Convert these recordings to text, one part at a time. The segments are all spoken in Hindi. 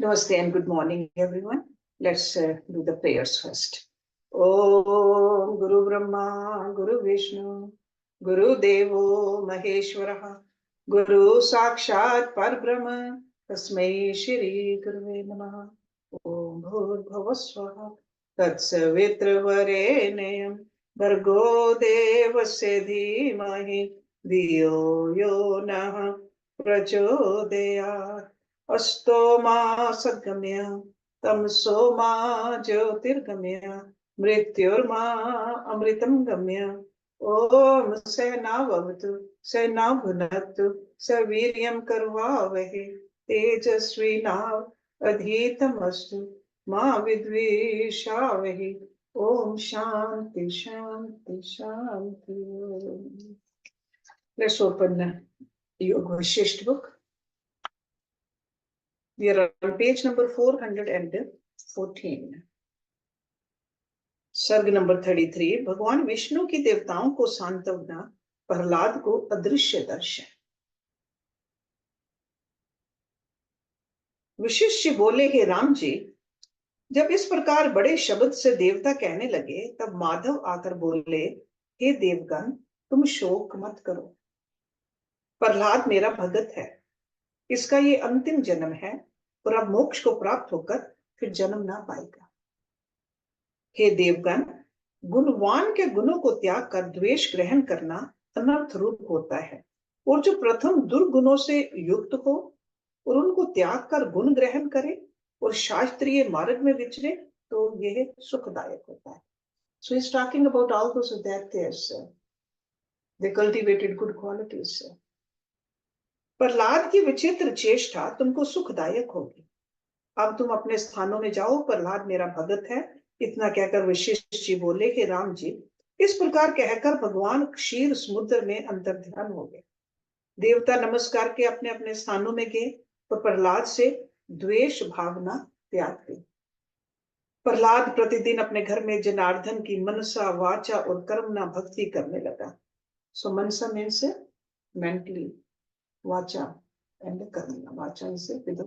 Namaste and good morning, everyone. Let's do the prayers first. Om Guru Brahma, Guru Vishnu, Guru Devo Maheshwaraha, Guru Sakshat Parbrahma, Tasmai Shri Gurve Namaha. Om Bhur Bhavaswaha, Tatsavitra Varenayam, Bhargo Devasya Dhimahi, Dhiyo Yo Nah Prachodayat. अस्तो मा सद्गम्य तमसो मा ज्योतिर्गम्य मृत्युर्मा अमृतं गम्य ओम सेनावतु सेना भुनक्तु सवीर्यं कर्वावहे तेजस्विनाव अधीतमस्तु मा विद्विषावहे ओम शांति शांति शांति. Let's open the Yoga Vashishtha book. We are on page number 414. सर्ग नंबर 33. भगवान विष्णु की देवताओं को सांत्वना, प्रहलाद को अदृश्य दर्शन. वशिष्ठ जी बोले, हे राम जी, जब इस प्रकार बड़े शब्द से देवता कहने लगे तब माधव आकर बोले, हे देवगण, तुम शोक मत करो. प्रहलाद मेरा भगत है, इसका ये अंतिम जन्म है और अब मोक्ष को प्राप्त होकर फिर जन्म ना पाएगा. हे देवगण, गुणवान के गुणों को त्याग कर द्वेष ग्रहण करना अनर्थ रूप होता है, और जो प्रथम दुर्गुणों से युक्त हो और उनको त्याग कर गुण ग्रहण करे और शास्त्रीय मार्ग में विचरे तो यह सुखदायक होता है. So he's talking about all those that they cultivated good qualities. Prahlad की विचित्र चेष्टा तुमको सुखदायक होगी. अब तुम अपने स्थानों में जाओ, प्रहलाद मेरा भगत है. इतना कहकर वशिष्ठ जी बोले, हे राम जी, इस प्रकार कहकर भगवान क्षीर समुद्र में अंतर्ध्यान हो गए. देवता नमस्कार के अपने अपने स्थानों में गए और प्रहलाद से द्वेष भावना त्याग गई. प्रहलाद प्रतिदिन अपने घर में जनार्दन की मनसा, वाचा और कर्मणा भक्ति करने लगा. सो मनसा मीन्स मेंटली, वाचा and कर्मणा. वाचा is with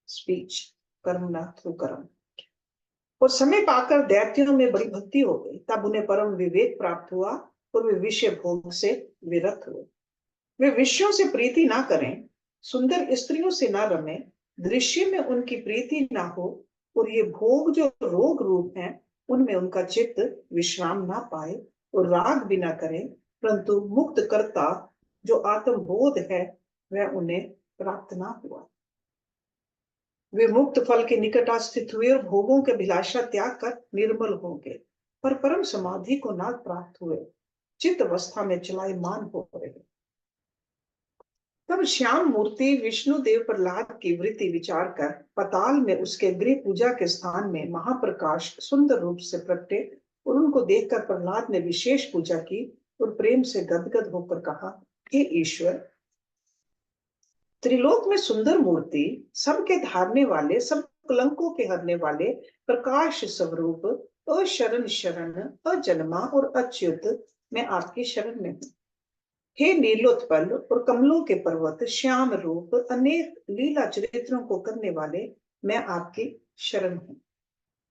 speech, कर्मणा through कर्म. और समय पाकर दैत्यों में बड़ी भक्ति हो गई. तब उन्हें परम विवेक प्राप्त हुआ और वे विषय भोग से विरत हुए. वे विषयों से प्रीति ना करें, सुंदर स्त्रियों से ना रमें, दृश्य में उनकी प्रीति ना हो, और ये भोग जो रोग रूप हैं उनमें उनका चित्त विश्राम ना पाए, और राग भी ना करें, परंतु मुक्त कर्ता जो आत्मबोध है वह उन्हें प्राप्त ना हुआ. वे मुक्त फल के निकट स्थित हुए और भोगों के अभिलाषा त्याग कर निर्मल हो गए, पर परम समाधि को ना प्राप्त हुए, चित्त अवस्था में चलायमान हो रहे. तब श्याम मूर्ति विष्णु देव प्रहलाद की वृत्ति विचार कर पताल में उसके गृह पूजा के स्थान में महाप्रकाश सुंदर रूप से प्रकटे, और उनको देखकर प्रहलाद ने विशेष पूजा की और प्रेम से गदगद होकर कहा, हे ईश्वर, त्रिलोक में सुंदर मूर्ति, सबके धारने वाले, सब कलंकों के हरने वाले, प्रकाश स्वरूप, अशरण शरण, अजन्मा और अच्युत, मैं आपकी शरण में हूँ. हे नीलोत्पल और कमलों के पर्वत, श्याम रूप, अनेक लीला चरित्रों को करने वाले, मैं आपकी शरण हूँ.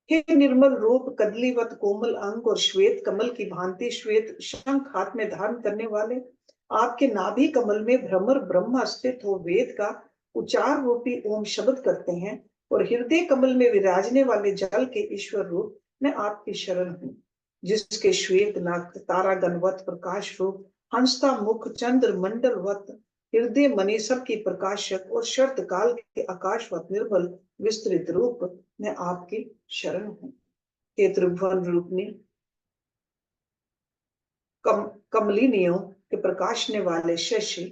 हे निर्मल रूप, कदलीवत कोमल अंग और श्वेत कमल की भांति श्वेत शंख हाथ में धारण करने वाले, आपके नाभि कमल में भ्रमर ब्रह्मा स्थित हो वेद का उच्चार रूपी ओम शब्द करते हैं, और हृदय कमल में विराजने वाले जल के ईश्वर रूप, मैं आपकी शरण हूँ. जिसके श्वेत नाक, तारा गणवत प्रकाश रूप, हंसता मुख, चंद्र मंडलवत हृदय मणि, सब की प्रकाशक और शरत काल के आकाशवत निर्मल विस्तृत रूप, मैं आपकी शरण हूँ. हे त्रिभुवन रूपनी, कमलिनियों के प्रकाशने वाले शशि,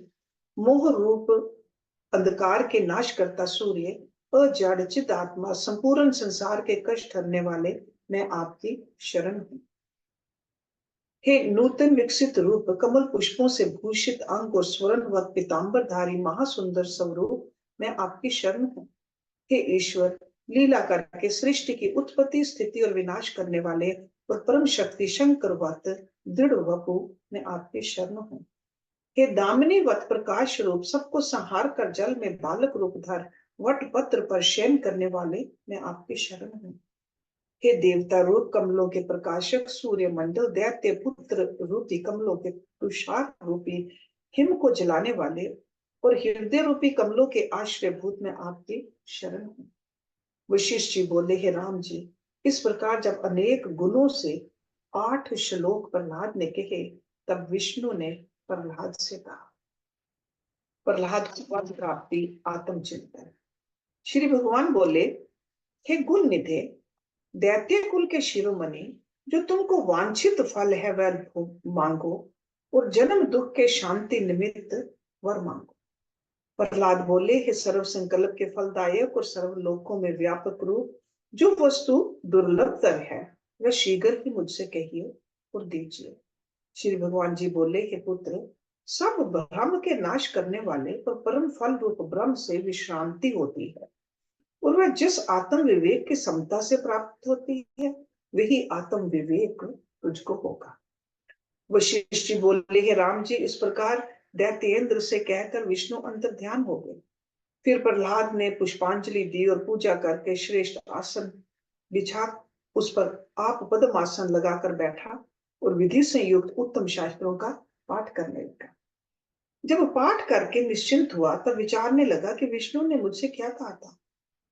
मोह रूप अंधकार के नाश करता सूर्य, अजड़ चित आत्मा, संपूर्ण संसार के कष्ट हरने वाले, मैं आपकी शरण हूँ. हे नूतन विकसित रूप, कमल पुष्पों से भूषित अंग और स्वर्णवत पीतांबरधारी महासुंदर स्वरूप, मैं आपकी शरण हूँ. हे ईश्वर, लीला करके सृष्टि की उत्पत्ति, स्थिति और विनाश करने वाले और परम शक्ति शंकरवत दृढ़ वपु, मैं आपकी शरण हूँ. हे दामिनी वत प्रकाश रूप, सबको संहार कर जल में बालक रूप धर वट पत्र पर शयन करने वाले, मैं आपके शरण हूँ। हे देवता रूप कमलों के प्रकाशक, सूर्य मंडल दैत्य पुत्र रूपी कमलों के तुषार रूपी हिम को जलाने वाले और हृदय रूपी कमलों के आश्रयभूत, मैं आपकी शरण हूँ। वशिष्ठ जी बोले, हे राम जी, इस प्रकार जब अनेक गुणों से 8 श्लोक प्रहलाद ने कहे, तब विष्णु ने प्रहलाद से कहा। प्रहलाद की पद प्राप्ति आत्मचिंतन। श्री भगवान बोले, हे गुण निधे, दैत्य कुल के शिरोमणि, जो तुमको वांछित फल है वह मांगो, और जन्म दुख के शांति निमित्त वर मांगो। प्रहलाद बोले, हे सर्व संकल्प के फलदायक और सर्व लोकों में व्यापक रूप, जो वस्तु दुर्लभतर है वह शीघ्र ही मुझसे कहिए और दीजिए। श्री भगवान जी बोले, हे पुत्र, सब ब्रह्म के नाश करने वाले और परम फल रूप ब्रह्म से विश्रांति होती है, और वह जिस आत्म विवेक की समता से प्राप्त होती है, वही आत्म विवेक तुझको होगा। वशिष्ठ जी बोले, हे राम जी, इस प्रकार दैत्येंद्र से कहकर विष्णु अंतर ध्यान हो गए। फिर प्रहलाद ने पुष्पांजलि दी और पूजा करके श्रेष्ठ आसन बिछा उस पर आप पद्मासन लगाकर बैठा और विधि से युक्त उत्तम शास्त्रों का पाठ करने लगा। जब पाठ करके निश्चिंत हुआ, तब विचारने लगा कि विष्णु ने मुझसे क्या कहा था।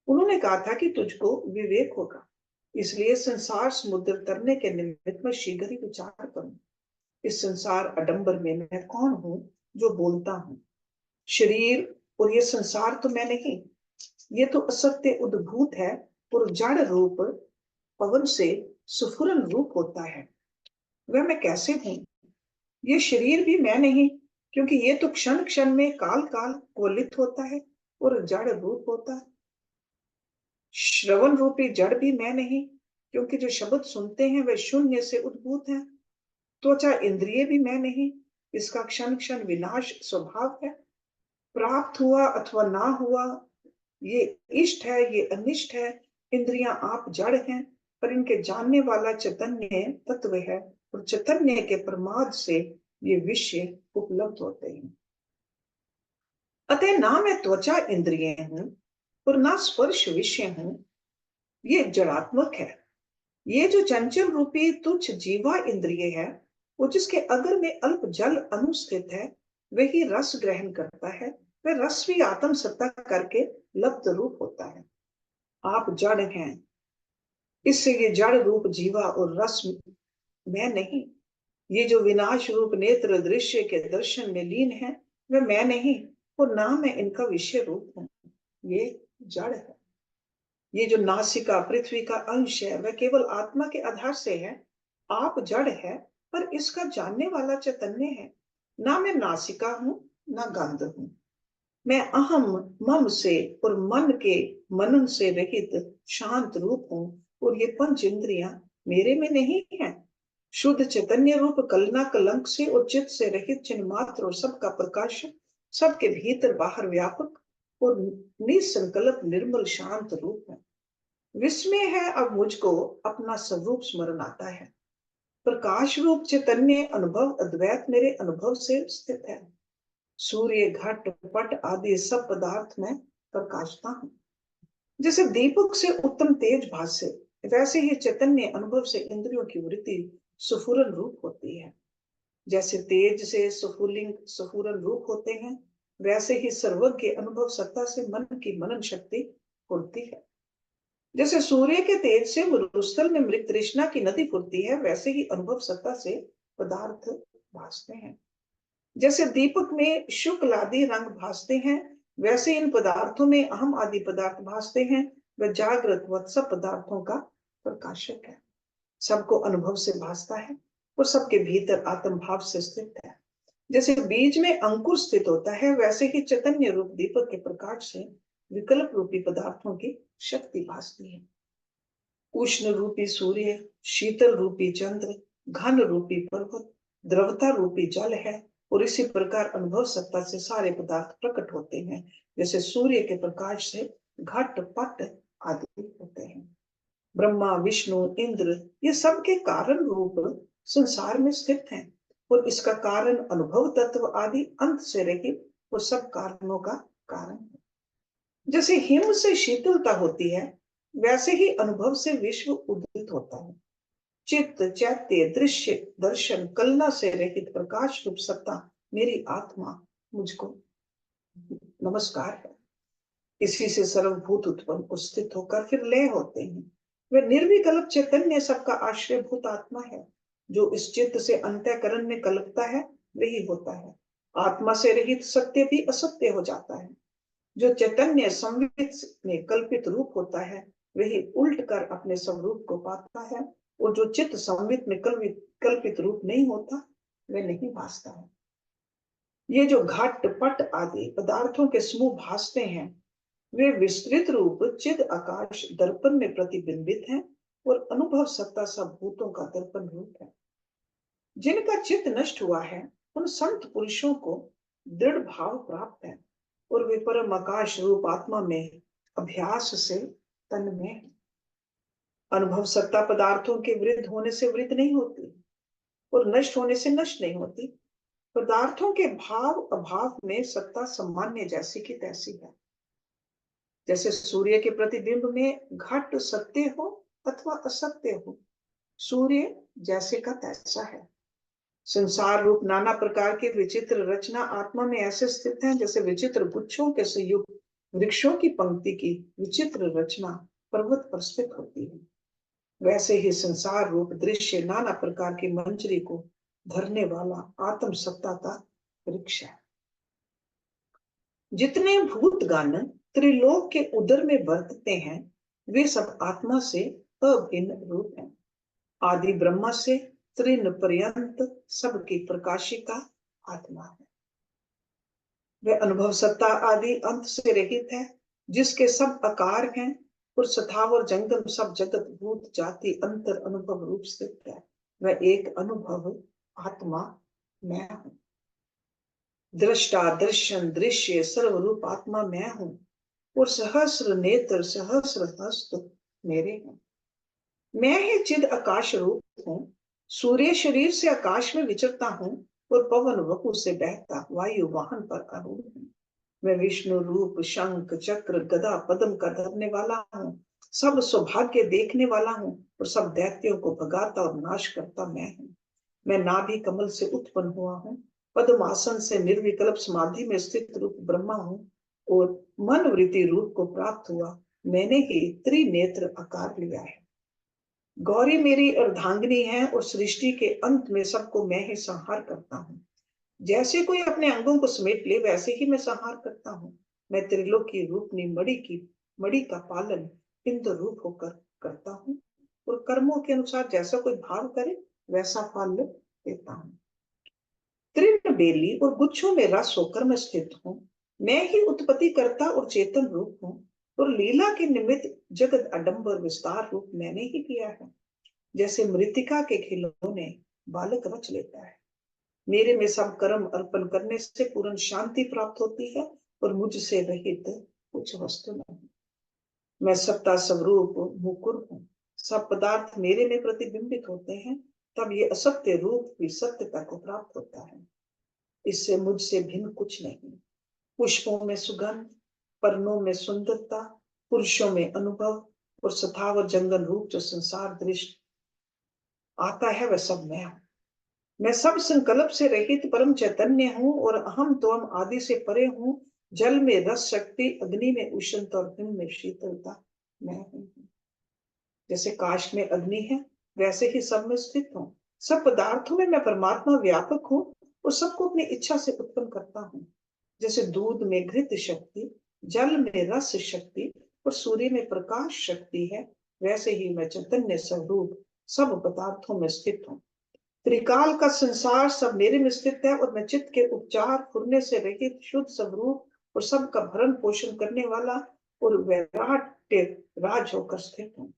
उन्होंने कहा था कि तुझको विवेक होगा, इसलिए संसार समुद्र तरने के निमित्त में शीघ्र ही विचार करूं। इस संसार अडंबर में मैं कौन हूं जो बोलता हूं? शरीर और ये संसार तो मैं नहीं, ये तो असत्य उद्भूत है और जड़ रूप पवन से सुफुरन रूप होता है। वह मैं कैसे हूं? ये शरीर भी मैं नहीं, क्योंकि ये तो क्षण क्षण में काल काल कोलित होता है और जड़ रूप होता है। श्रवण रूपी जड़ भी मैं नहीं, क्योंकि जो शब्द सुनते हैं वे शून्य से उद्भूत हैं। त्वचा इंद्रिय भी मैं नहीं, इसका क्षण क्षण विनाश स्वभाव है। प्राप्त हुआ अथवा ना हुआ, ये इष्ट है ये अनिष्ट है। इंद्रियां आप जड़ हैं, पर इनके जानने वाला चैतन्य तत्व है, और चैतन्य के प्रमाद से ये विषय उपलब्ध होते हैं। अतः ना मैं त्वचा इंद्रिय हूं और ना स्पर्श विषय हूं, ये जड़ात्मक है। ये जो चंचल रूपी तुच्छ जीवा इंद्रिय है, वो जिसके अगर में अल्प जल अनुस्थित है, वही रस ग्रहण करता है। वह रस भी आत्म सत्ता करके लब्ध रूप होता है। आप जड़ हैं, इससे ये जड़ रूप जीवा और रस मैं नहीं। ये जो विनाश रूप नेत्र दृश्य के दर्शन में लीन है, वह मैं नहीं, और ना मैं इनका विषय रूप हूं। ये जड़ है। ये जो नासिका पृथ्वी का अंश है, वह केवल आत्मा के आधार से है। आप जड़ है, पर इसका जानने वाला चैतन्य है। ना मैं नासिका हूं, ना गंध हूं। मैं अहम मम से और मन के मनन से रहित शांत रूप हूं, और ये पंच इंद्रियां मेरे में नहीं है। शुद्ध चैतन्य रूप कलना कलंक से और चित्त से रहित चिन्ह मात्र और सबका प्रकाश, सबके भीतर बाहर व्यापक और निसंकल्प निर्मल शांत रूप है। विस्मय है अब मुझको अपना स्वरूप स्मरण आता है। प्रकाश रूप चैतन्य अनुभव अद्वैत मेरे अनुभव से स्थित है। सूर्य घट पट आदि सब पदार्थ में प्रकाशता हूं। जैसे दीपक से उत्तम तेज भासे, वैसे ही चैतन्य अनुभव से इंद्रियों की वृत्ति सुफुरन रूप होती है। जैसे तेज से सुफुलिंग सुफुरन रूप होते हैं, वैसे ही सर्वज्ञ अनुभव सत्ता से मन की मनन शक्ति होती है। जैसे सूर्य के तेज से मरुस्थल में मृत तृष्णा की नदी फुरती है, वैसे ही अनुभव सत्ता से पदार्थ भासते हैं। जैसे दीपक में शुक्ल आदि रंग भासते हैं, वैसे इन पदार्थों में अहम आदि पदार्थ भासते हैं। वह जागृत व सब पदार्थों का प्रकाशक है, सबको अनुभव से भासता है और सबके भीतर आत्म भाव से स्थित है। जैसे बीज में अंकुर स्थित होता है, वैसे ही चैतन्य रूप दीपक के प्रकाश से विकल्प रूपी पदार्थों की शक्ति भासती है। उष्ण रूपी सूर्य, शीतल रूपी चंद्र, घन रूपी पर्वत, द्रवता रूपी जल है, और इसी प्रकार अनुभव सत्ता से सारे पदार्थ प्रकट होते हैं। जैसे सूर्य के प्रकाश से घट पट आदि होते हैं। ब्रह्मा विष्णु इंद्र ये सब के कारण रूप संसार में स्थित हैं, और इसका कारण अनुभव तत्व आदि अंत से रहित वो सब कारणों का कारण है। जैसे हिम से शीतलता होती है, वैसे ही अनुभव से विश्व उदित होता है। चित्त, चैत्य, दृश्य, दर्शन, कलना से रहित प्रकाश रूप सत्ता मेरी आत्मा मुझको नमस्कार है। इसी से सर्वभूत उत्पन्न उपस्थित होकर फिर लय होते हैं। वे निर्विकल्प चैतन्य सबका आश्रयभूत आत्मा है। जो इस चित्त से अंतःकरण में कल्पता है वही होता है। आत्मा से रहित सत्य भी असत्य हो जाता है। जो चैतन्य संवित में कल्पित रूप होता है वही उल्ट कर अपने स्वरूप को पाता है, और जो चित्त संवित में कल्पित रूप नहीं होता वह नहीं भासता है। ये जो घट पट आदि पदार्थों के समूह भासते हैं, वे विस्तृत रूप चिद आकाश दर्पण में प्रतिबिंबित हैं और अनुभव सत्ता सब भूतों का दर्पण रूप है। जिनका चित्त नष्ट हुआ है उन संत पुरुषों को दृढ़ भाव प्राप्त है, और वे परम आकाश रूप आत्मा में अभ्यास से तन्मय है। अनुभव सत्ता पदार्थों के वृद्ध होने से वृद्ध नहीं होती और नष्ट होने से नष्ट नहीं होती। पदार्थों के भाव अभाव में सत्ता सामान्य जैसी की तैसी है। जैसे सूर्य के प्रतिबिंब में घट सत्य हो अथवा असत्य हो, सूर्य जैसे का तैसा है। संसार रूप नाना प्रकार के विचित्र रचना आत्मा में ऐसे स्थित हैं जैसे विचित्र गुच्छों के संयुक्त वृक्षों की पंक्ति की विचित्र रचना पर्वत पर स्थित होती है। वैसे ही संसार रूप दृश्य नाना प्रकार की मंजरी को धरने वाला आत्म सत्ता का वृक्ष है। जितने भूतगण त्रिलोक के उदर में बरतते हैं वे सब आत्मा से अभिन्न रूप हैं। आदि ब्रह्मा से तृण पर्यंत सबकी प्रकाशिका आत्मा है। वह अनुभव सत्ता आदि अंत से रहित है, जिसके सब आकार हैं और स्थावर जंगम सब जगत भूत जाति अंतर अनुभव रूप स्थित है। वह एक अनुभव आत्मा मैं हूं। दृष्टा दर्शन दृश्य सर्वरूप आत्मा मैं हूं, और सहस्र नेत्र सहस्र हस्त मेरे हैं। मैं ही चिद आकाश रूप हूं। सूर्य शरीर से आकाश में विचरता हूं और पवन वपु से बहता वायु वाहन पर आरूढ़ हूं। मैं विष्णु रूप शंख चक्र गदा पद्म का धरने वाला हूं। सब सौभाग्य देखने वाला हूं और सब दैत्यों को भगाता और नाश करता मैं हूं। मैं नाभि कमल से उत्पन्न हुआ हूं। पद्मासन से निर्विकल्प समाधि में स्थित रूप ब्रह्मा हूं और मन वृत्ति रूप को प्राप्त हुआ मैंने ही त्रिनेत्र आकार लिया है। गौरी मेरी अर्धांगिनी है और सृष्टि के अंत में सबको मैं ही संहार करता हूँ। जैसे कोई अपने अंगों को समेट ले वैसे ही मैं संहार करता हूँ। मैं त्रिलोकी रूपनी मणि का पालन इंद्र रूप होकर करता हूँ, और कर्मों के अनुसार जैसा कोई भाव करे वैसा फल देता हूँ। तृण बेली और गुच्छों में रस होकर मैं स्थित हूँ। मैं ही उत्पत्ति करता और चेतन रूप हूँ, और लीला के निमित्त जगत अडंबर विस्तार रूप मैंने ही किया है। जैसे मृतिका के खिलौने बालक रच लेता है, मेरे में सब कर्म अर्पण करने से पूर्ण शांति प्राप्त होती है, और मुझसे रहित कुछ वस्तु नहीं। मैं सत्ता स्वरूप मुकुर हूँ। सब पदार्थ मेरे में प्रतिबिंबित होते हैं, तब ये असत्य रूप भी सत्यता को प्राप्त होता है। इससे मुझसे भिन्न कुछ नहीं। पुष्पों में सुगंध, पर्णों में सुंदरता, पुरुषों में अनुभव और सथावर जंगल रूप जो संसार दृष्टि आता है वह सब मैं हूं। मैं सब संकल्प से रहित परम चैतन्य हूँ, और अहम तोम आदि से परे हूँ। जल में रस शक्ति, अग्नि में उष्णता और हिम में शीतलता मैं हूँ। जैसे काश में अग्नि है वैसे ही सब में स्थित हूँ। सब पदार्थों में मैं परमात्मा व्यापक हूँ और सबको अपनी इच्छा से उत्पन्न करता हूँ। जैसे दूध में घृत शक्ति, जल में रस शक्ति और सूर्य में प्रकाश शक्ति है, वैसे ही मैं चैतन्य स्वरूप सब पदार्थों में स्थित हूँ। त्रिकाल का संसार सब मेरे में स्थित है, और मैं चित्त के उपचार फुरने से रहित शुद्ध स्वरूप और सबका भरण पोषण करने वाला और वैराट राज होकर स्थित हूँ।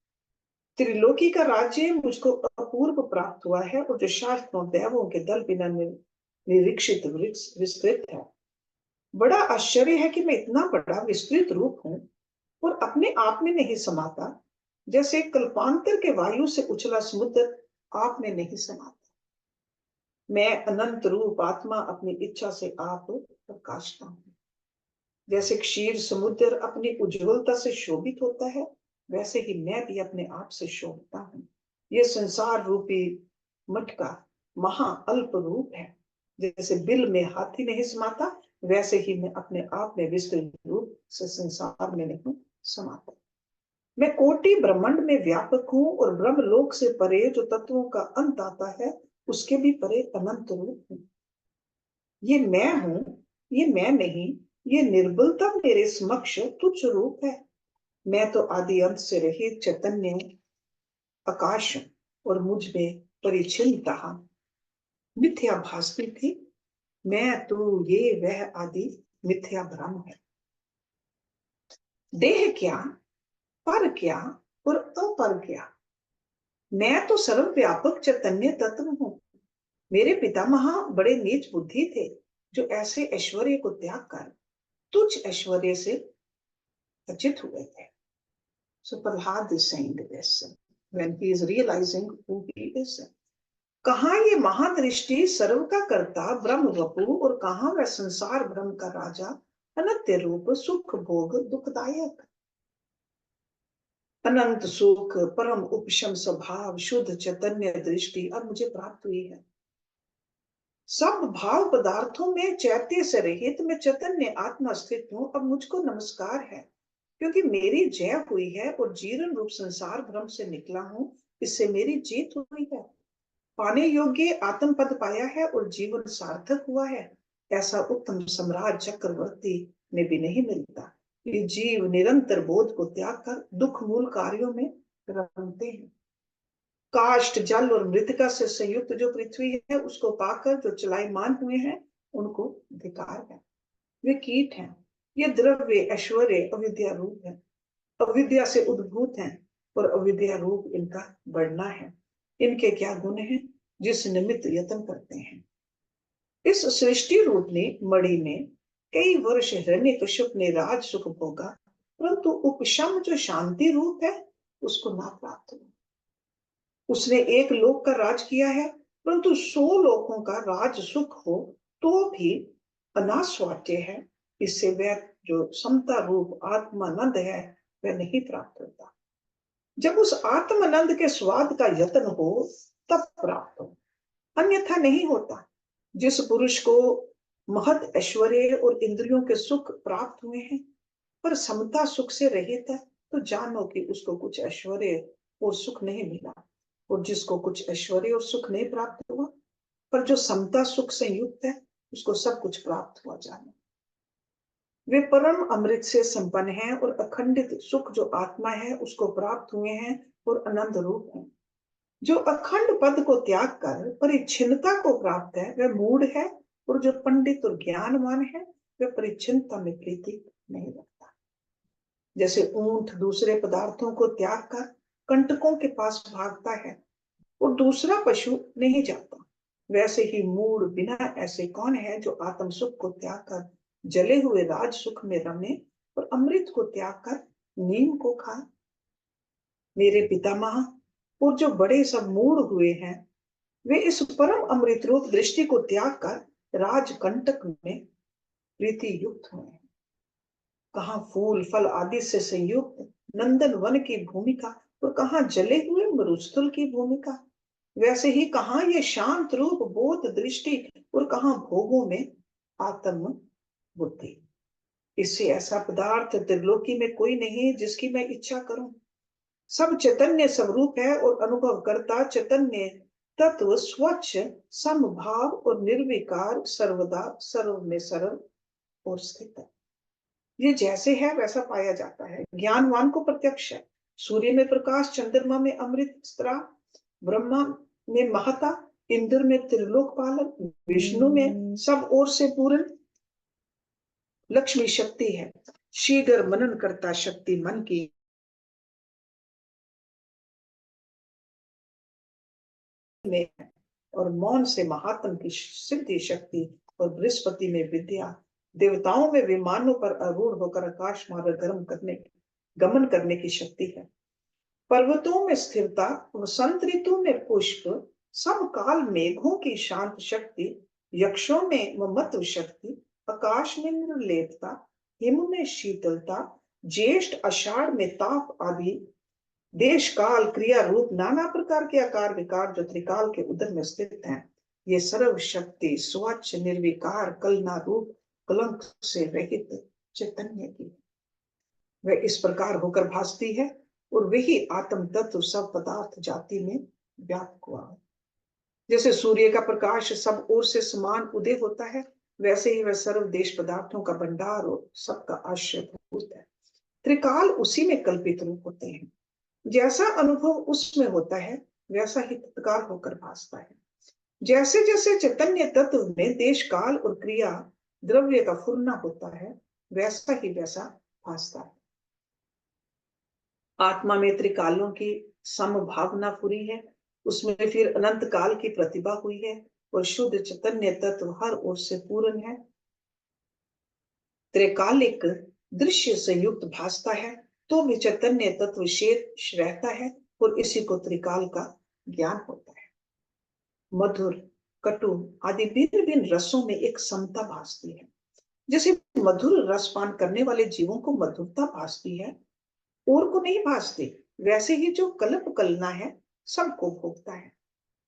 त्रिलोकी का राज्य मुझको अपूर्व प्राप्त हुआ है, और जो शास्त्रों देवों के दल बिना निरीक्षित विस्तृत है। बड़ा आश्चर्य है कि मैं इतना बड़ा विस्तृत रूप हूँ और अपने आप में नहीं समाता। जैसे कल्पांतर के वायु से उछला समुद्र आप में नहीं समाता। मैं अनंत रूप आत्मा अपनी इच्छा से आप प्रकाशता हूँ। जैसे क्षीर समुद्र अपनी उज्ज्वलता से शोभित होता है, वैसे ही मैं भी अपने आप से शोभता हूँ। ये संसार रूपी मटका महा अल्प रूप है। जैसे बिल में हाथी नहीं समाता, वैसे ही मैं अपने आप में विस्तृत रूप से संसार में नहीं समाता। मैं कोटि ब्रह्मांड में व्यापक हूँ और ब्रह्म लोक से परे जो तत्वों का अंत आता है, उसके भी परे अनंत रूप हूँ। ये मैं हूँ, ये मैं नहीं, ये निर्बलता मेरे समक्ष तुच्छ रूप है। मैं तो आदि अंत से रहित चैतन्य आकाश और मुझ में परिचिनता मिथ्या भासती थी। मैं तो ये वह आदि मिथ्या भ्रम है। देह क्या, पर क्या और अपर क्या? मैं तो सर्वव्यापक चैतन्य तत्व हूँ। मेरे पितामह बड़े नीच बुद्धि थे, जो ऐसे ऐश्वर्य को त्याग कर तुच्छ ऐश्वर्य से अचित हुए थे। So Prahlad is saying this when he is realizing who he is. कहाँ ये महादृष्टि सर्व का कर्ता ब्रह्म वपु और कहाँ वह संसार ब्रह्म का राजा, अनंत रूप सुख भोग दुखदायक। अनंत सुख परम उपशम स्वभाव शुद्ध चैतन्य दृष्टि अब मुझे प्राप्त हुई है। सब भाव पदार्थों में चैत्य से रहित मैं चैतन्य आत्मा स्थित हूँ। अब मुझको नमस्कार है, क्योंकि मेरी जय हुई है और जीवन रूप संसार भ्रम से निकला हूँ। इससे मेरी जीत हुई है। पाने योग्य आत्म पद पाया है और जीवन सार्थक हुआ है। ऐसा उत्तम सम्राट चक्रवर्ती में भी नहीं मिलता। ये जीव निरंतर बोध को त्याग कर दुख मूल कार्यों में रमते हैं। काष्ठ जल और मृतिका से संयुक्त जो पृथ्वी है, उसको पाकर जो चलायमान हुए हैं, उनको धिकार है। वे कीट हैं। ये द्रव्य ऐश्वर्य अविद्या रूप है। अविद्या से उद्भूत हैं और अविद्या रूप इनका बढ़ना है। इनके क्या गुण हैं जिस निमित्त यत्न करते हैं। इस सृष्टि रूपनी मणि में कई वर्ष हिरण्यकश्यप ने राज सुख भोगा, परंतु उपशम जो शांति रूप है, उसको ना प्राप्त हुआ। उसने एक लोक का राज किया है, परंतु 100 लोकों का राज सुख हो तो भी अनास्वाद्य है। इससे वह जो समता रूप आत्मानंद है, वह नहीं प्राप्त होता। जब उस आत्मानंद के स्वाद का यत्न हो तब प्राप्त हो, अन्यथा नहीं होता। जिस पुरुष को महत ऐश्वर्य और इंद्रियों के सुख प्राप्त हुए हैं, पर समता सुख से रहित है, तो जानो कि उसको कुछ ऐश्वर्य और सुख नहीं मिला। और जिसको कुछ ऐश्वर्य और सुख नहीं प्राप्त हुआ, पर जो समता सुख से युक्त है, उसको सब कुछ प्राप्त हुआ जानो। वे परम अमृत से संपन्न हैं और अखंडित सुख जो आत्मा है, उसको प्राप्त हुए हैं और आनंद रूप है। जो अखंड पद को त्याग कर परिच्छिन्नता को प्राप्त है, वह मूढ़ है। और जो पंडित और ज्ञानवान है, वह परिच्छिन्नता में प्रीति नहीं रखता। जैसे ऊंट दूसरे पदार्थों को त्याग कर कंटकों के पास भागता है और दूसरा पशु नहीं जाता, वैसे ही मूढ़ बिना ऐसे कौन है जो आत्म सुख को त्याग कर जले हुए राज सुख में रमे और अमृत को त्याग कर नीम को खाए। मेरे पितामह और जो बड़े सब मूढ़ हुए हैं, वे इस परम अमृत रूप दृष्टि को त्याग कर राजकंटक में प्रीति युक्त हुए हैं। कहाँ फूल फल आदि से संयुक्त नंदन वन की भूमिका और कहाँ जले हुए मरुस्थल की भूमिका। वैसे ही कहाँ ये शांत रूप बोध दृष्टि और कहाँ भोगों में आत्म बुद्धि। इससे ऐसा पदार्थ त्रिलोकी में कोई नहीं जिसकी मैं इच्छा करूं। सब चैतन्य स्वरूप है और अनुभव करता चैतन्य तत्व स्वच्छ समभाव और निर्विकार सर्वदा सर्व में सर्व और स्थित है। ये जैसे है वैसा पाया जाता है। ज्ञानवान को प्रत्यक्ष है। सूर्य में प्रकाश, चंद्रमा में अमृत स्त्रा, ब्रह्मा में महता, इंद्र में त्रिलोक पालन, विष्णु में सब ओर से पूर्ण लक्ष्मी शक्ति है। शीघ्र मनन करता शक्ति मन की में है और मौन से महात्म की सिद्धि शक्ति और बृहस्पति में विद्या, देवताओं में विमानों पर आरूढ़ होकर आकाश मार्ग गमन करने की शक्ति है। पर्वतों में स्थिरता, वसंत ऋतु में पुष्प, समकाल मेघों की शांत शक्ति, यक्षों में ममत्व शक्ति, आकाश में निर्लेपता, हिम में शीतलता, ज्येष्ठ आषाढ़ में ताप आदि देश काल क्रिया रूप नाना प्रकार के आकार विकार जो त्रिकाल के उदर में स्थित हैं, ये सर्व शक्ति स्वच्छ निर्विकार कलना रूप कलंक से रहित चैतन्य की वह इस प्रकार होकर भासती है और वही आत्म तत्व सब पदार्थ जाति में व्याप्त हुआ है। जैसे सूर्य का प्रकाश सब ओर से समान उदय होता है, वैसे ही वह सर्व देश पदार्थों का भंडार और सबका आश्रयभूत है। त्रिकाल उसी में कल्पित रूप होते हैं। जैसा अनुभव उसमें होता है वैसा ही तत्काल होकर भासता है। जैसे जैसे चैतन्य तत्व में देश काल और क्रिया द्रव्य का फुरना होता है वैसा ही वैसा भासता है। आत्मा में त्रिकालों की समभावना पूरी है, उसमें फिर अनंत काल की प्रतिभा हुई है और शुद्ध चैतन्य तत्व हर ओर से पूर्ण है। त्रिकालिक दृश्य से युक्त भासता है तो भी चैतन्य तत्व शेष रहता है और इसी को त्रिकाल का ज्ञान होता है। मधुर कटु आदि भिन्न भिन्न रसों में एक समता भासती है। जैसे मधुर रस पान करने वाले जीवों को मधुरता भासती है और को नहीं भासती, वैसे ही जो कल्प कलना है सबको भोगता है।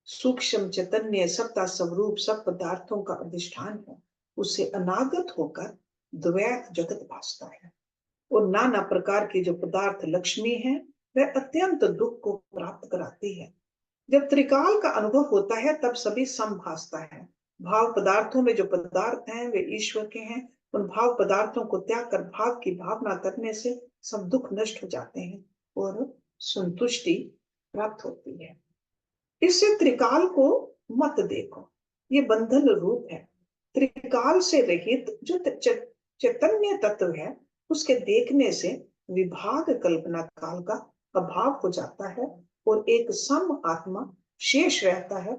सूक्ष्म चैतन्य सत्ता स्वरूप सब पदार्थों का अधिष्ठान है, उससे अनागत होकर द्वैत जगत भासता है और नाना प्रकार के जो पदार्थ लक्ष्मी है वह अत्यंत दुख को प्राप्त कराती है। जब त्रिकाल का अनुभव होता है तब सभी सम भासता है। भाव पदार्थों में जो पदार्थ हैं वे ईश्वर के हैं। उन भाव पदार्थों को त्याग कर भाव की भावना करने से सब दुख नष्ट हो जाते हैं और संतुष्टि प्राप्त होती है। इससे त्रिकाल को मत देखो, ये बंधन रूप है। त्रिकाल से रहित जो चैतन्य तत्व है उसके देखने से विभाग कल्पना काल का अभाव हो जाता है और एक सम आत्मा शेष रहता है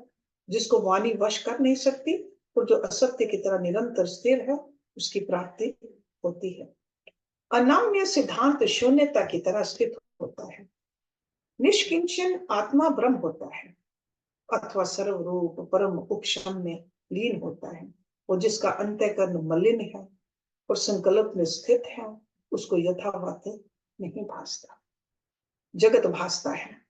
जिसको वाणी वश कर नहीं सकती और जो असत्य की तरह निरंतर स्थिर है उसकी प्राप्ति होती है। अनाम्य सिद्धांत शून्यता की तरह स्थित होता है। निष्किंचन आत्मा ब्रह्म होता है अथवा सर्वरूप परम उपशम में लीन होता है और जिसका अंतःकरण मलिन है और संकल्प में स्थित है उसको यथावत नहीं भासता, जगत भासता है।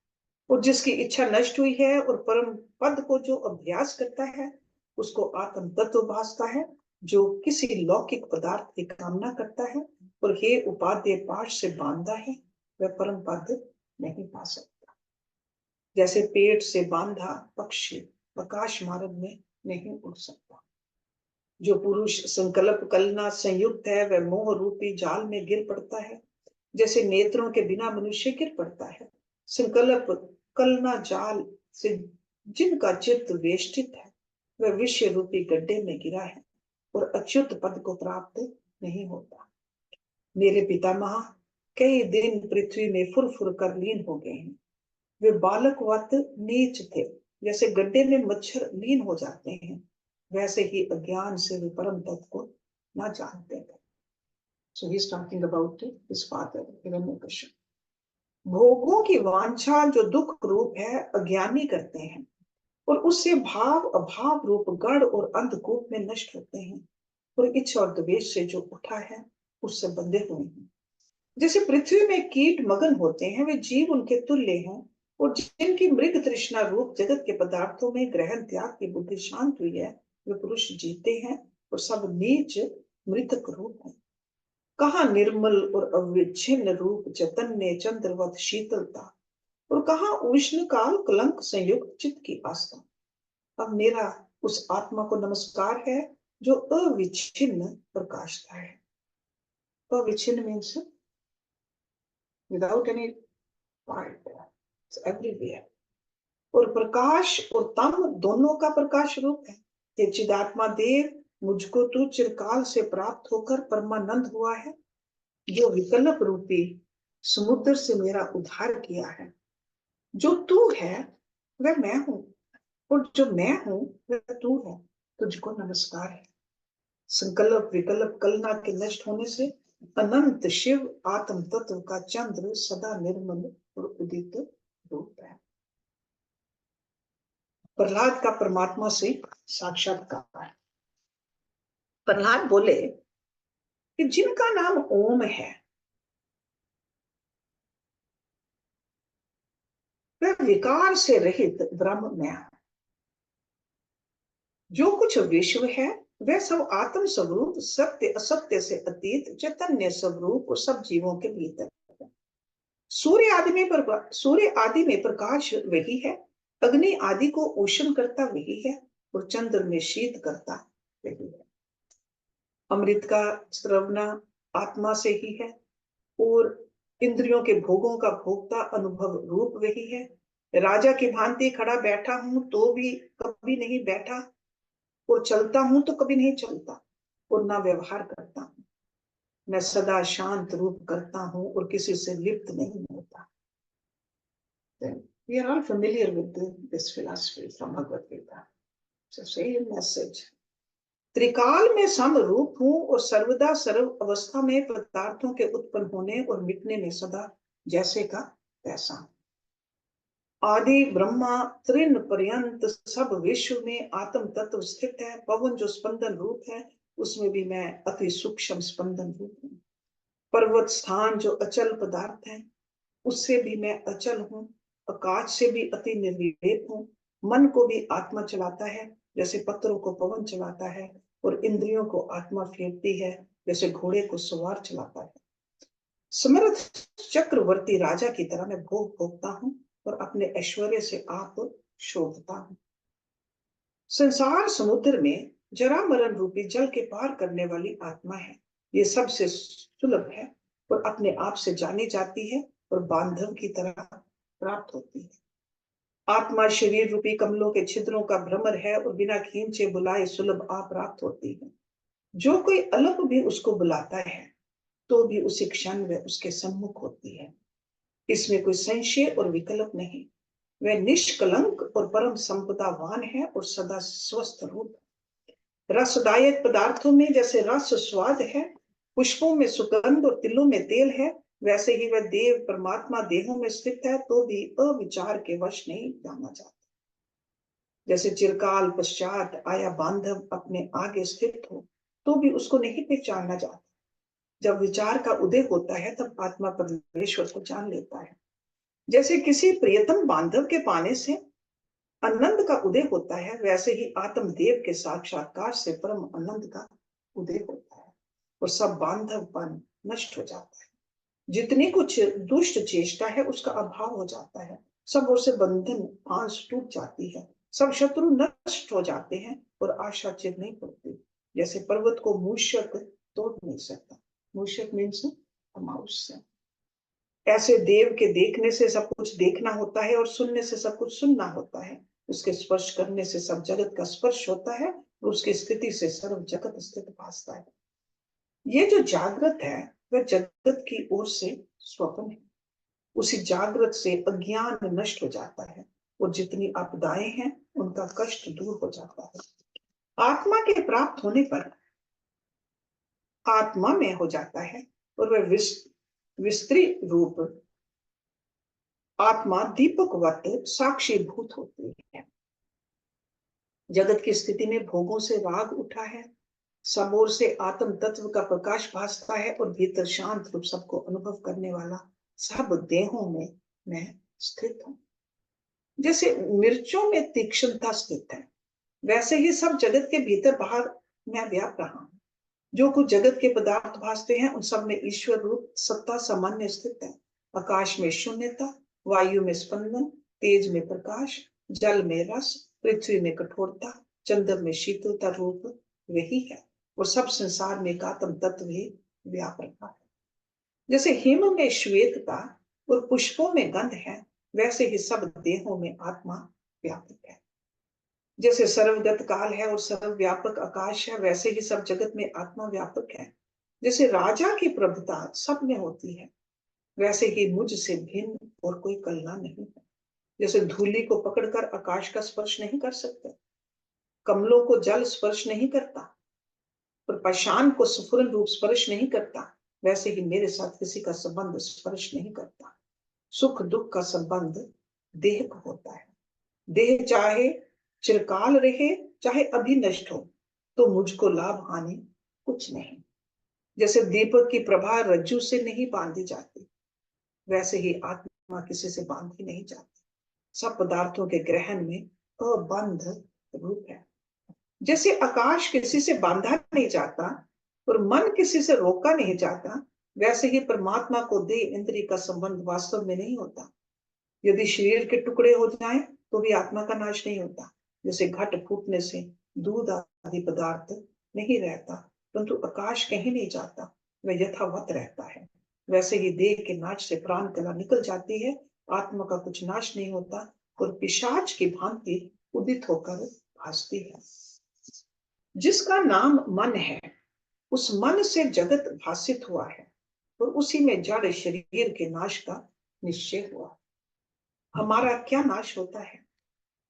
और जिसकी इच्छा नष्ट हुई है और परम पद को जो अभ्यास करता है उसको आत्म तत्व भासता है जो किसी लौकिक पदार्थ की कामना करता है और हे उपादेय पाश से बांधा है वह परम पद नहीं पा सकता। जैसे पेट से बांधा पक्षी प्रकाश मार्ग में नहीं उड़ सकता। जो पुरुष संकल्प कलना संयुक्त है वह मोह रूपी जाल में गिर पड़ता है। जैसे नेत्रों के बिना मनुष्य गिर पड़ता है, संकल्प कलना जाल से जिनका चित्त वेष्टित है वह विषय रूपी गड्ढे में गिरा है और अच्युत पद को प्राप्त नहीं होता। मेरे पितामह कई दिन पृथ्वी में फुर फुर कर लीन हो गए हैं। वे बालकवत नीच थे, जैसे गड्ढे में मच्छर लीन हो जाते हैं वैसे ही अज्ञान से वे परम तत्व को न जानते थे। So he's talking about his father, Hiranyakashyap. भोगों की वांछा जो दुख रूप है अज्ञानी करते हैं और उससे भाव अभाव रूप गढ़ और अंधकूप में नष्ट होते हैं और इच्छा और द्वेष से जो उठा है उससे बंधे हुए हैं। जैसे पृथ्वी में कीट मगन होते हैं वे जीव उनके तुल्य हैं और जिनकी मृग तृष्णा रूप जगत के पदार्थों में ग्रहण त्याग की बुद्धि शांत हुई है वे पुरुष जीते हैं और सब नीच मृतक रूप है। कहा निर्मल और अविच्छिन्न रूप चैतन्य चंद्रवत शीतलता और कहा उष्ण काल कलंक संयुक्त चित्त की आस्था। अब मेरा उस आत्मा को नमस्कार है जो अविच्छिन्न प्रकाशता है। अविच्छिन्न means without any part, it's everywhere। और प्रकाश और तम दोनों का प्रकाश रूप है। ये चिदात्मा देव मुझको तू चिरकाल से प्राप्त होकर परमानंद हुआ है जो विकल्प रूपी समुद्र से मेरा उद्धार किया है। जो तू है वह मैं हूं और जो मैं हूं वह तू है। तुझको नमस्कार है। संकल्प विकल्प कलना के नष्ट होने से अनंत शिव आत्म तत्व का चंद्र सदा निर्मल और उदित रूप है। प्रहलाद का परमात्मा से साक्षात्कार। प्रहलाद बोले कि जिनका नाम ओम है वह विकार से रहित ब्रह्म में है। जो कुछ विश्व है वह सब आत्म स्वरूप सत्य असत्य से अतीत चैतन्य स्वरूप और सब जीवों के भीतर है। सूर्य आदि में प्रकाश वही है, अग्नि आदि को उष्ण करता वही है और चंद्र में शीत करता वही है। अमृत का स्रवना आत्मा से ही है और इंद्रियों के भोगों का भोगता अनुभव रूप वही है। राजा की भांति खड़ा बैठा हूं तो भी कभी नहीं बैठा, और चलता हूं तो कभी नहीं चलता, और ना व्यवहार करता हूं। मैं सदा शांत रूप करता हूं और किसी से लिप्त नहीं होता। We are all familiar with this philosophy from Bhagavad Gita. It's the same message. त्रिकाल में सम रूप हूं और सर्वदा सर्व अवस्था में पदार्थों के उत्पन्न होने और मिटने में सदा जैसे का तैसा। आदि ब्रह्मा तृण पर्यंत सब विश्व में आत्म तत्व स्थित है। पवन जो स्पंदन रूप है उसमें भी मैं अति सूक्ष्म स्पंदन रूप हूँ। पर्वत स्थान जो अचल पदार्थ है उससे भी मैं अचल हूँ। आकाश से भी अति निर्विवेक हूँ। मन को भी आत्मा चलाता है जैसे पत्थरों को पवन चलाता है, और इंद्रियों को आत्मा फेरती है जैसे घोड़े को सवार चलाता है। समर्थ चक्रवर्ती राजा की तरह मैं भोग भोगता हूँ और अपने ऐश्वर्य से आप शोभता हूँ। संसार समुद्र में जरा मरण रूपी जल के पार करने वाली आत्मा है। ये सबसे सुलभ है और अपने आप से जानी जाती है और बांधव की तरह प्राप्त होती है। आत्मा शरीर रूपी कमलों के छिद्रों का भ्रमर है और बिना खींचे बुलाए सुलभ आप प्राप्त होती है। जो कोई अलग भी उसको बुलाता है तो भी उसी क्षण वह उसके सम्मुख होती है। इसमें कोई संशय और विकल्प नहीं। वह निष्कलंक और परम संपदावान है और सदा स्वस्थ रूप। रसदायक पदार्थों में जैसे रस स्वाद है, पुष्पों में सुगंध और तिलों में तेल है, वैसे ही वह देव परमात्मा देहों में स्थित है तो भी अविचार के वश नहीं जाना जाता। जैसे चिरकाल पश्चात आया बांधव अपने आगे स्थित हो तो भी उसको नहीं पहचाना जाता। जब विचार का उदय होता है तब आत्मा परमेश्वर को जान लेता है। जैसे किसी प्रियतम बांधव के पाने से आनंद का उदय होता है, वैसे ही आत्मदेव के साक्षात्कार से परम आनंद का उदय होता है और सब बांधवपन नष्ट हो जाता है। जितनी कुछ दुष्ट चेष्टा है उसका अभाव हो जाता है। सब ओर से बंधन फांस टूट जाती है। सब शत्रु नष्ट हो जाते हैं और आशा चिर नहीं पड़ती। जैसे पर्वत को मूषक तोड़ नहीं सकता। मूषक मीन्स माउस। ऐसे देव के देखने से सब कुछ देखना होता है और सुनने से सब कुछ सुनना होता है। उसके स्पर्श करने से सब जगत का स्पर्श होता है और उसकी स्थिति से सर्व जगत स्थित भासता है। ये जो जागृत है वह जगत की ओर से स्वप्न है। उसी जागृत से अज्ञान नष्ट हो जाता है और जितनी आपदाएं हैं उनका कष्ट दूर हो जाता है। आत्मा के प्राप्त होने पर आत्मा में हो जाता है और वह विस्तृ रूप आत्मा दीपकवत साक्षीभूत होती है। जगत की स्थिति में भोगों से राग उठा है। सब ओर से आत्म तत्व का प्रकाश भासता है और भीतर शांत रूप सबको अनुभव करने वाला सब देहों में मैं स्थित हूं। जैसे मिर्चों में तीक्ष्णता स्थित है वैसे ही सब जगत के भीतर बाहर मैं व्याप रहा हूं। जो कुछ जगत के पदार्थ भासते हैं उन सब में ईश्वर रूप सत्ता सामान्य स्थित है। आकाश में शून्यता, वायु में स्पंदन, तेज में प्रकाश, जल में रस, पृथ्वी में कठोरता, चंद्र में शीतलता रूप वही है और सब संसार में आत्म तत्व ही व्याप रखा है। जैसे हिम में श्वेतता और पुष्पों में गंध है वैसे ही सब देहों में आत्मा व्यापक है। जैसे सर्वगत काल है और सर्वव्यापक आकाश है वैसे ही सब जगत में आत्मा व्यापक है। जैसे राजा की प्रभुता सब में होती है वैसे ही मुझ से भिन्न और कोई कलना नहीं है। जैसे धूलि को पकड़कर आकाश का स्पर्श नहीं कर सकते, कमलों को जल स्पर्श नहीं करता और पाषाण को स्फुरन रूप स्पर्श नहीं करता, वैसे ही मेरे साथ किसी का संबंध स्पर्श नहीं करता। सुख दुख का संबंध देह को होता है। देह चाहे चिरकाल रहे चाहे अभी नष्ट हो तो मुझको लाभ हानि कुछ नहीं। जैसे दीपक की प्रभा रज्जू से नहीं बांधी जाती, वैसे ही आत्मा किसी से बांधी नहीं जाती। सब पदार्थों के ग्रहण में अबंध रूप है। जैसे आकाश किसी से बांधा नहीं जाता और मन किसी से रोका नहीं जाता, वैसे ही परमात्मा को देह इंद्रिय का संबंध वास्तव में नहीं होता। यदि शरीर के टुकड़े हो जाएं तो भी आत्मा का नाश नहीं होता। जैसे घट फूटने से दूध आदि पदार्थ नहीं रहता, परंतु आकाश कहीं नहीं जाता, वह यथावत रहता है। वैसे ही देह के नाच से प्राण कला निकल जाती है, आत्मा का कुछ नाश नहीं होता और पिशाच की भांति उदित होकर भासती है। जिसका नाम मन है, उस मन से जगत भासित हुआ है और उसी में जड़ शरीर के नाश का निश्चय हुआ। हमारा क्या नाश होता है?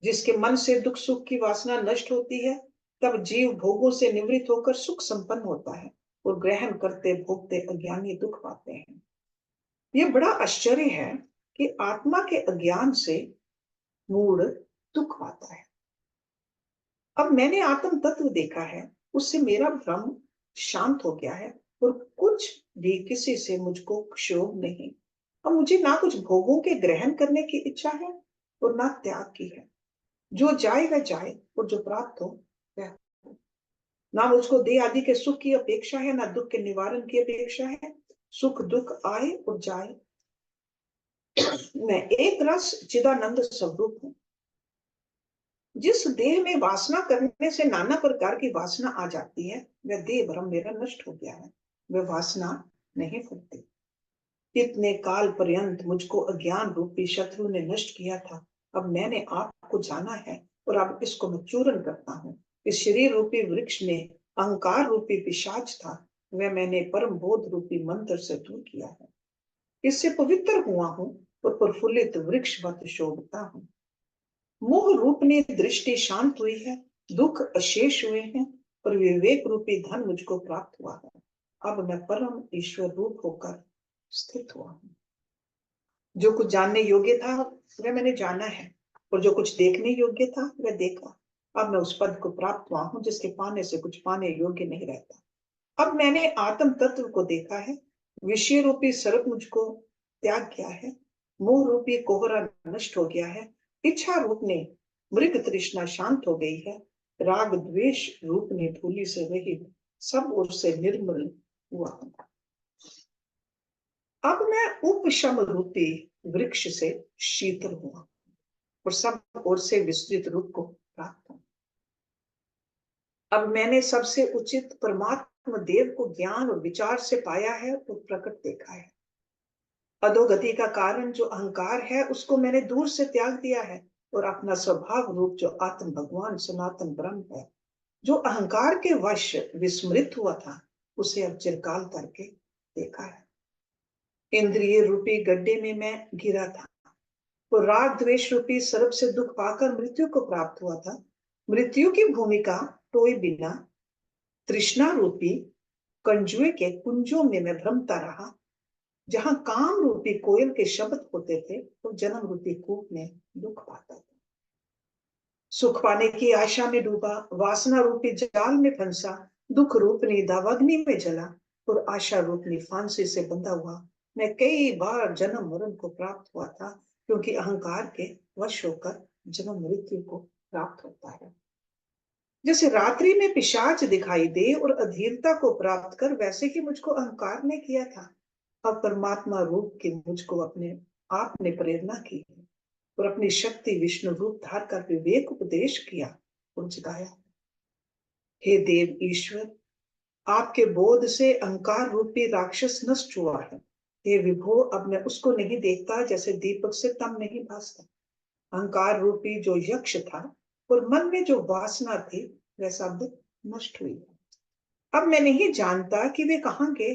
जिसके मन से दुख सुख की वासना नष्ट होती है, तब जीव भोगों से निवृत्त होकर सुख संपन्न होता है और ग्रहण करते भोगते अज्ञानी दुख पाते हैं। यह बड़ा आश्चर्य है कि आत्मा के अज्ञान से मूढ़ दुख पाता है। अब मैंने आत्म तत्व देखा है, उससे मेरा भ्रम शांत हो गया है और कुछ भी किसी से मुझको क्षोभ नहीं। अब मुझे ना कुछ भोगों के ग्रहण करने की इच्छा है और ना त्याग की है। जो जाए वह जाए और जो प्राप्त हो वह हो। ना मुझको देह आदि के सुख की अपेक्षा है, ना दुख के निवारण की अपेक्षा है। सुख दुख आए और जाए, मैं एक रस चिदानंद स्वरूप हूँ। जिस देह में वासना करने से नाना प्रकार की वासना आ जाती है, वह देह भ्रम मेरा नष्ट हो गया है, वह वासना नहीं फूटती। इतने काल पर्यंत मुझको अज्ञान रूपी शत्रु ने नष्ट किया था। अब मैंने आपको जाना है और अब इसको मैं चूर्ण करता हूँ। इस शरीर रूपी वृक्ष में अहंकार रूपी पिशाच था, वह मैंने परम बोध रूपी मंत्र से दूर किया है। इससे पवित्र हुआ हूँ और प्रफुल्लित वृक्षवत शोभता हूँ। मोह रूपनी दृष्टि शांत हुई है, दुख अशेष हुए हैं और विवेक रूपी धन मुझको प्राप्त हुआ है। अब मैं परम ईश्वर रूप होकर स्थित हुआ हूँ। जो कुछ जानने योग्य था वह मैंने जाना है और जो कुछ देखने योग्य था वह देखा। अब मैं उस पद को प्राप्त हुआ हूँ जिसके पाने से कुछ पाने योग्य नहीं रहता। अब मैंने आत्म तत्व को देखा है, विषय रूपी सर्प मुझको त्याग किया है, मोह रूपी कोहरा नष्ट हो गया है, इच्छा रूप ने मृग तृष्णा शांत हो गई है, राग द्वेष रूप ने धूलि से रहित सब ओर से निर्मल हुआ हूँ। अब मैं उपशम रूपी वृक्ष से शीतल हुआ और सब ओर से विस्तृत रूप को प्राप्त हूं। अब मैंने सबसे उचित परमात्मा देव को ज्ञान और विचार से पाया है और प्रकट देखा है। अधोगति का कारण जो अहंकार है उसको मैंने दूर से त्याग दिया है और अपना स्वभाव रूप जो आत्म भगवान सनातन ब्रह्म है, जो अहंकार के वश विस्मृत हुआ था, उसे अब चिरकाल करके देखा है। इंद्रिय रूपी गड्ढे में मैं गिरा था तो राग द्वेष रूपी सर्प से दुख पाकर मृत्यु को प्राप्त हुआ था। मृत्यु की भूमिका टोए बिना तृष्णा रूपी कंजुए के कुंजों में मैं भ्रमता रहा। जहां काम रूपी कोयल के शब्द होते थे तो जन्म रूपी कूप में दुख पाता था। सुख पाने की आशा में डूबा, वासना रूपी जाल में फंसा, दुख रूपनी दावाग्नि में जला और आशा रूपनी फांसी से बंधा हुआ मैं कई बार जन्म मरण को प्राप्त हुआ था, क्योंकि अहंकार के वश होकर जन्म मृत्यु को प्राप्त होता है। जैसे रात्रि में पिशाच दिखाई दे और अधीरता को प्राप्त कर, वैसे ही मुझको अहंकार ने किया था। अब परमात्मा रूप के मुझको अपने आप ने प्रेरणा की है और अपनी शक्ति विष्णु रूप धार कर विवेक उपदेश किया और जगाया। हे देव ईश्वर, आपके बोध से अहंकार रूपी राक्षस नष्ट हुआ है। हे विभो, अब मैं उसको नहीं देखता जैसे दीपक से तम नहीं भासता। अहंकार रूपी जो यक्ष था और मन में जो वासना थी वह सब नष्ट हुई। अब मैं नहीं जानता कि वे कहाँ गए।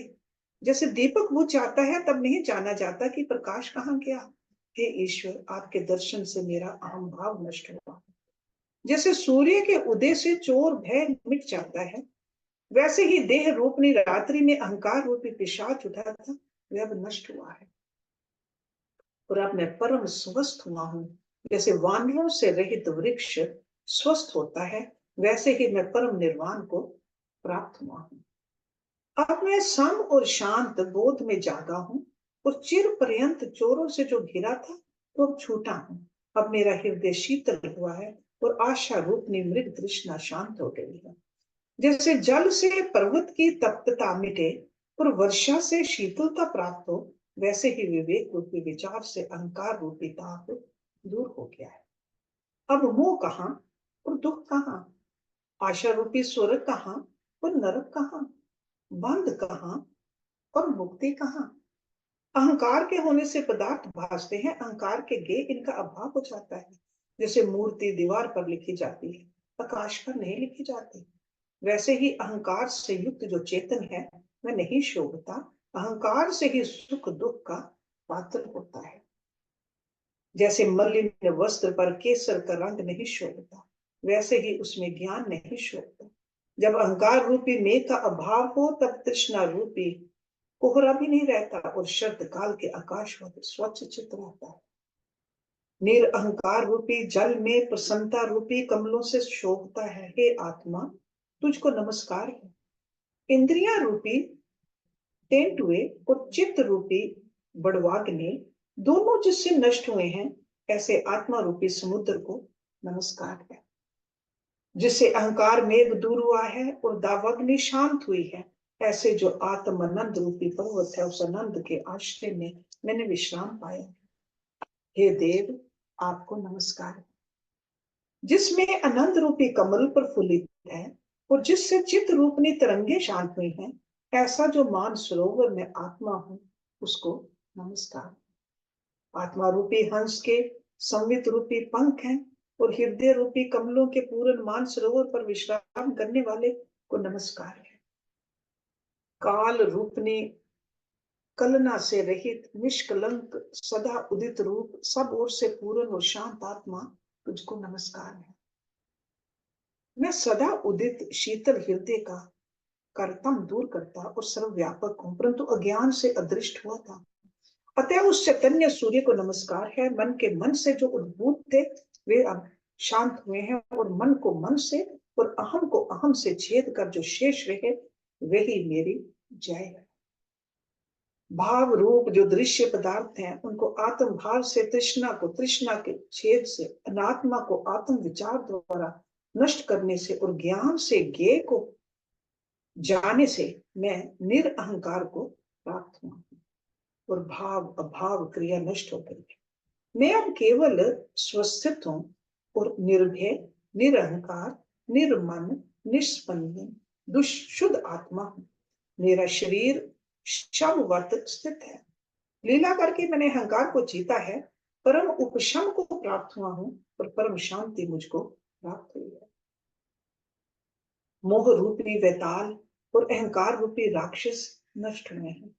जैसे दीपक बुझ जाता है तब नहीं जाना जाता कि प्रकाश कहाँ गया। हे ईश्वर, आपके दर्शन से मेरा अहम भाव नष्ट हुआ। जैसे सूर्य के उदय से चोर भय मिट जाता है, वैसे ही देह रूपनी रात्रि में अहंकार रूपी पिशाच उठा था, वह अब नष्ट हुआ है और अब मैं परम स्वस्थ हुआ हूँ। जैसे वानरों से रहित वृक्ष स्वस्थ होता है, वैसे ही मैं परम निर्वाण को प्राप्त हुआ हूँ। अब मैं सम और शांत बोध में जागा हूं, और चिर पर्यंत चोरों से जो घिरा था तो अब छूटा हूं। अब मेरा हृदय शीतल हुआ है, और आशा रूपनी मृग तृष्णा शांत हो गई है। जैसे जल से पर्वत की तप्तता मिटे और वर्षा से शीतलता प्राप्त हो, वैसे ही विवेक रूपी विचार से अहंकार रूपी ताप दूर हो गया है। अब मोह कहाँ और दुख कहाँ, आशा रूपी स्वर्ग कहाँ और नरक कहाँ, बंध कहाँ और मुक्ति कहाँ। अहंकार के होने से पदार्थ भासते हैं, अहंकार के गे इनका अभाव हो जाता है। जैसे मूर्ति दीवार पर लिखी जाती है, आकाश पर नहीं लिखी जाती, वैसे ही अहंकार से युक्त जो चेतन है वह नहीं शोभता, अहंकार से ही सुख दुख का पात्र होता है। जैसे मलिन वस्त्र पर केसर का रंग नहीं शोभता, वैसे ही उसमें ज्ञान नहीं शोभता। जब अहंकार रूपी मेघ का अभाव हो, तब तृष्णा रूपी कोहरा भी नहीं रहता, और शरद काल के आकाश में स्वच्छ चित्र रहता है। निरअहकार रूपी जल में प्रसन्नता रूपी कमलों से शोभता है। हे आत्मा, तुझको नमस्कार है। इंद्रिया रूपी तेंदुए और चित्त रूपी बड़वाग्नि दोनों जिससे नष्ट हुए हैं, ऐसे आत्मा रूपी समुद्र को नमस्कार है। जिससे अहंकार मेघ दूर हुआ है और दावाग्नि शांत हुई है, ऐसे जो आत्मानंद रूपी पर्वत है, उस आनंद के आश्रय में मैंने विश्राम पाया। हे देव, आपको नमस्कार। जिसमें आनंद रूपी कमल प्रफुल्लित है, और जिससे चित्त रूपनी तरंगे शांत हुई हैं, ऐसा जो मान सरोवर में आत्मा हूं, उसको नमस्कार। आत्मा रूपी हंस के संवित रूपी पंख हैं, और हृदय रूपी कमलों के पूर्ण मान सरोवर पर विश्राम करने वाले को नमस्कार है। काल रूपनी कलना से रहित निष्कलंक सदा उदित रूप सब ओर से पूर्ण और शांत आत्मा, तुझको नमस्कार है। मैं सदा उदित शीतल हृदय का कर्तम दूर करता और सर्वव्यापक हूं, परंतु अज्ञान से अदृष्ट हुआ था। अतः उस चैतन्य सूर्य को नमस्कार है। मन के मन से जो उद्भूत थे, वे अब शांत हुए हैं, और मन को मन से और अहम को अहम से छेद कर जो शेष रहे, वही मेरी जय है। भाव रूप जो दृश्य पदार्थ हैं, उनको आत्म भाव से तृष्णा को तृष्णा के छेद से, अनात्मा को आत्म विचार द्वारा नष्ट करने से, और ज्ञान से ज्ञेय को जाने से मैं निरअहकार को प्राप्त हुआ, और भाव अभाव क्रिया नष्ट हो गई। मैं अब केवल स्वस्थित हूं, और निर्भय निरअहकार निर्मन निष्पन्द दुष्शुद्ध आत्मा हूं। मेरा शरीर शमवत स्थित है। लीला करके मैंने अहंकार को जीता है, परम उपशम को प्राप्त हुआ हूं, और परम शांति मुझको प्राप्त हुई है। मोह रूपी वैताल और अहंकार रूपी राक्षस नष्ट हुए हैं।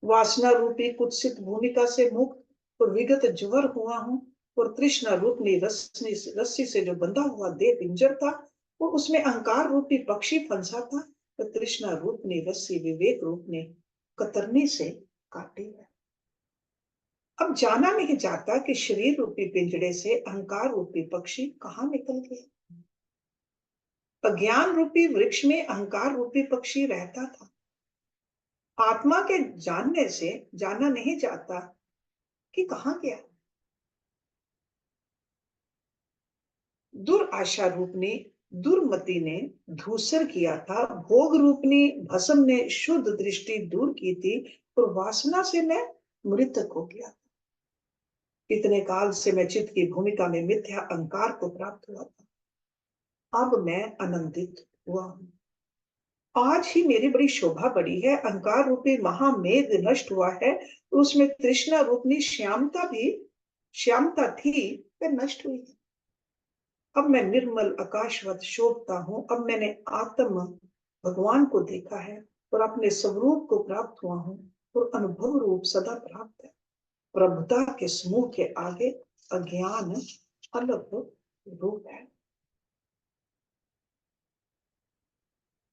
वासना रूपी कुत्सित भूमिका से मुक्त और विगत ज्वर हुआ हूं, और तृष्णा रूपनी रस्सी से जो बंधा हुआ देह पिंजर था, और उसमें अहंकार रूपी पक्षी फंसा था, तो तृष्णा रूपनी रस्सी विवेक रूपने कतरनी से काटी है। अब जाना नहीं जाता कि शरीर रूपी पिंजड़े से अहंकार रूपी पक्षी कहाँ निकल गए। अज्ञान रूपी वृक्ष में अहंकार रूपी पक्षी रहता था। आत्मा के जानने से जाना नहीं जाता कि कहाँ गया। दुराशा रूपनी दुर्मति ने धूसर किया था, भोग रूपनी भस्म ने शुद्ध दृष्टि दूर की थी, और वासना से मैं मृतक हो गया। इतने काल से मैं चित्त की भूमिका में मिथ्या अहंकार को प्राप्त हुआ था, अब मैं आनंदित हुआ हूं। आज ही मेरी बड़ी शोभा बढ़ी है। अहंकार रूपी महामेघ नष्ट हुआ है, और उसमें तृष्णा रूपनी श्यामता थी, वह नष्ट हुई है। अब मैं निर्मल आकाशवत शोभता हूं। अब मैंने आत्म भगवान को देखा है, और अपने स्वरूप को प्राप्त हुआ हूं, और अनुभव रूप सदा प्राप्त है। प्रभुता के समूह के आगे अज्ञान अलग रूप है।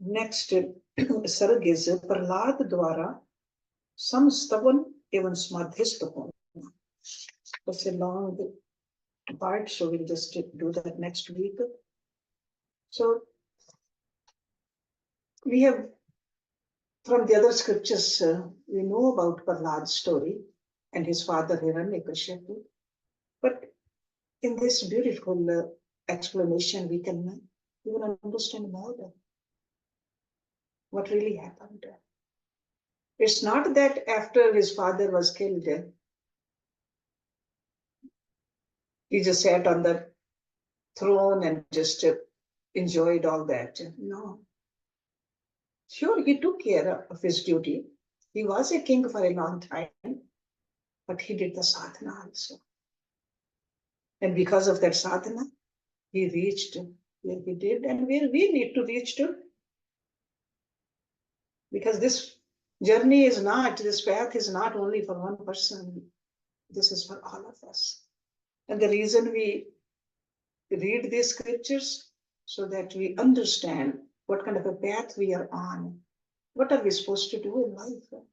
नेक्स्ट सर्ग इज प्रहलाद द्वारा समस्तवन एवं समाधिस्थ होना। It's a long part, so we'll just do that next week. So we have From the other scriptures, we know about Prahlad's story and his father Hiranyakashipu. But in this beautiful explanation, we can even understand more what really happened. It's not that after his father was killed, he just sat on the throne and just enjoyed all that. No. Sure, he took care of his duty. He was a king for a long time, but he did the sadhana also. And because of that sadhana, he reached where he did and where we need to reach to. Because this journey is not, this path is not only for one person, this is for all of us. And the reason we read these scriptures so that we understand what kind of a path we are on. What are we supposed to do in life?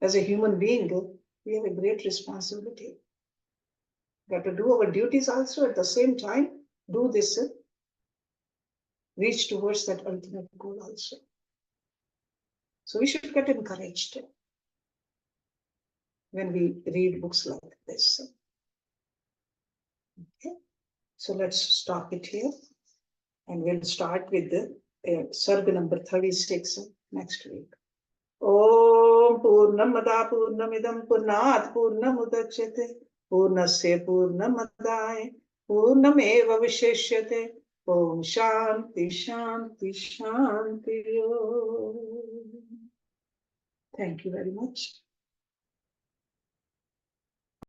As a human being, we have a great responsibility. We have to do our duties also at the same time, do this, reach towards that ultimate goal also. So we should get encouraged when we read books like this. Okay, so let's stop it here. And we'll start with the Sarga number 36 next week. Om Purnamada Purnamidam Purnat Purnamudachyate Purnasya Purnamadaya Purnameva Vishishyate Om Shanti Shanti Shanti. Thank you very much.